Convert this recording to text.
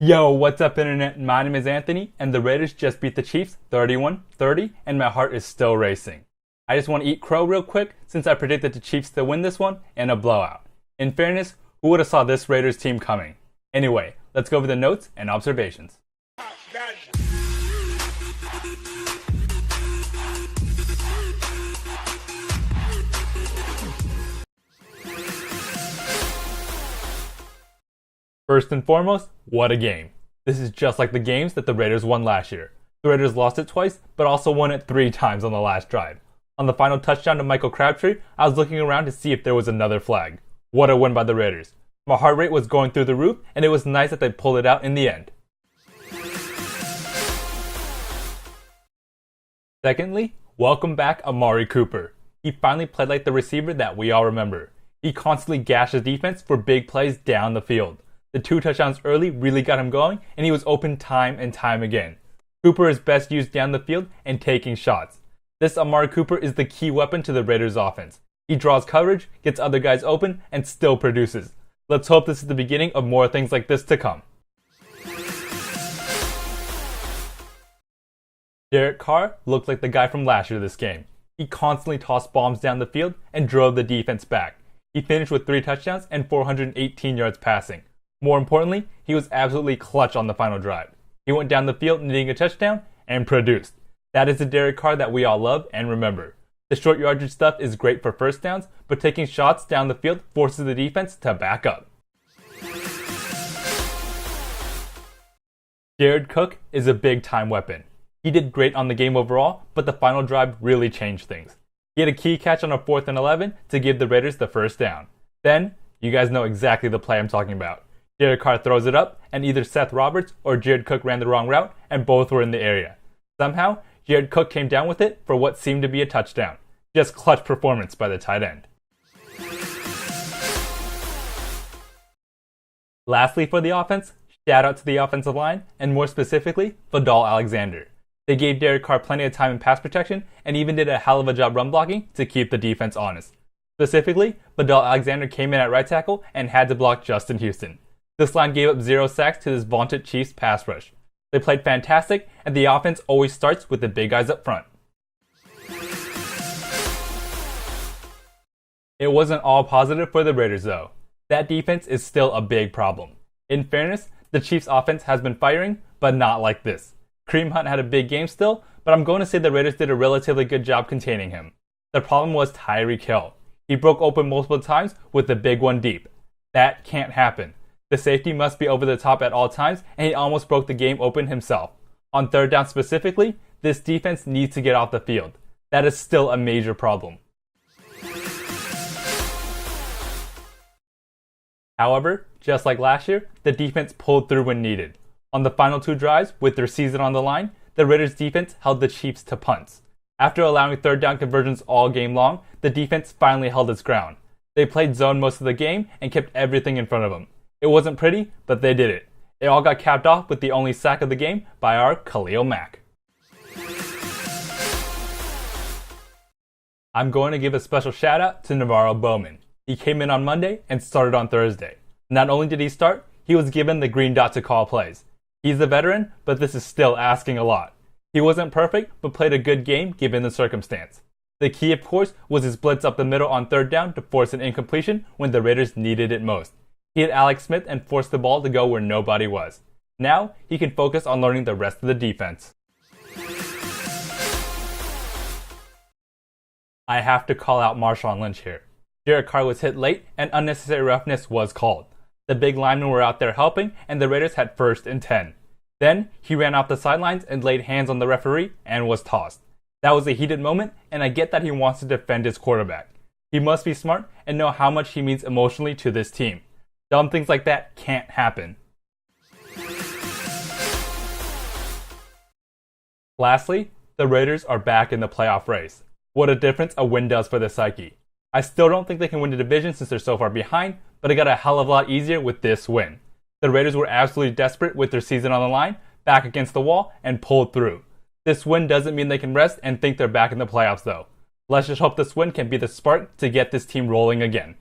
Yo, what's up internet? My name is Anthony, and the Raiders just beat the Chiefs 31-30, and my heart is still racing. I just want to eat crow real quick since I predicted the Chiefs to win this one in a blowout. In fairness, who would have saw this Raiders team coming? Anyway, let's go over the notes and observations. First and foremost, what a game. This is just like the games that the Raiders won last year. The Raiders lost it twice, but also won it 3 times on the last drive. On the final touchdown to Michael Crabtree, I was looking around to see if there was another flag. What a win by the Raiders. My heart rate was going through the roof, and it was nice that they pulled it out in the end. Secondly, welcome back Amari Cooper. He finally played like the receiver that we all remember. He constantly gashed his defense for big plays down the field. The 2 touchdowns early really got him going, and he was open time and time again. Cooper is best used down the field and taking shots. This Amari Cooper is the key weapon to the Raiders' offense. He draws coverage, gets other guys open, and still produces. Let's hope this is the beginning of more things like this to come. Derek Carr looked like the guy from last year this game. He constantly tossed bombs down the field and drove the defense back. He finished with 3 touchdowns and 418 yards passing. More importantly, he was absolutely clutch on the final drive. He went down the field needing a touchdown and produced. That is the Derek Carr that we all love and remember. The short yardage stuff is great for first downs, but taking shots down the field forces the defense to back up. Jared Cook is a big-time weapon. He did great on the game overall, but the final drive really changed things. He had a key catch on a 4th and 11 to give the Raiders the first down. Then, you guys know exactly the play I'm talking about. Derek Carr throws it up, and either Seth Roberts or Jared Cook ran the wrong route, and both were in the area. Somehow, Jared Cook came down with it for what seemed to be a touchdown. Just clutch performance by the tight end. Lastly for the offense, shout out to the offensive line, and more specifically, Vadal Alexander. They gave Derek Carr plenty of time in pass protection, and even did a hell of a job run blocking to keep the defense honest. Specifically, Vadal Alexander came in at right tackle and had to block Justin Houston. This line gave up 0 sacks to this vaunted Chiefs pass rush. They played fantastic, and the offense always starts with the big guys up front. It wasn't all positive for the Raiders though. That defense is still a big problem. In fairness, the Chiefs offense has been firing, but not like this. Kareem Hunt had a big game still, but I'm going to say the Raiders did a relatively good job containing him. The problem was Tyreek Hill. He broke open multiple times with the big one deep. That can't happen. The safety must be over the top at all times, and he almost broke the game open himself. On 3rd down specifically, this defense needs to get off the field. That is still a major problem. However, just like last year, the defense pulled through when needed. On the final 2 drives, with their season on the line, the Raiders defense held the Chiefs to punts. After allowing 3rd down conversions all game long, the defense finally held its ground. They played zone most of the game and kept everything in front of them. It wasn't pretty, but they did it. It all got capped off with the only sack of the game by our Khalil Mack. I'm going to give a special shout out to Navarro Bowman. He came in on Monday and started on Thursday. Not only did he start, he was given the green dot to call plays. He's a veteran, but this is still asking a lot. He wasn't perfect, but played a good game given the circumstance. The key, of course, was his blitz up the middle on 3rd down to force an incompletion when the Raiders needed it most. He hit Alex Smith and forced the ball to go where nobody was. Now, he can focus on learning the rest of the defense. I have to call out Marshawn Lynch here. Derek Carr was hit late and unnecessary roughness was called. The big linemen were out there helping and the Raiders had 1st and 10. Then, he ran off the sidelines and laid hands on the referee and was tossed. That was a heated moment, and I get that he wants to defend his quarterback. He must be smart and know how much he means emotionally to this team. Dumb things like that can't happen. Lastly, the Raiders are back in the playoff race. What a difference a win does for the psyche. I still don't think they can win the division since they're so far behind, but it got a hell of a lot easier with this win. The Raiders were absolutely desperate with their season on the line, back against the wall, and pulled through. This win doesn't mean they can rest and think they're back in the playoffs though. Let's just hope this win can be the spark to get this team rolling again.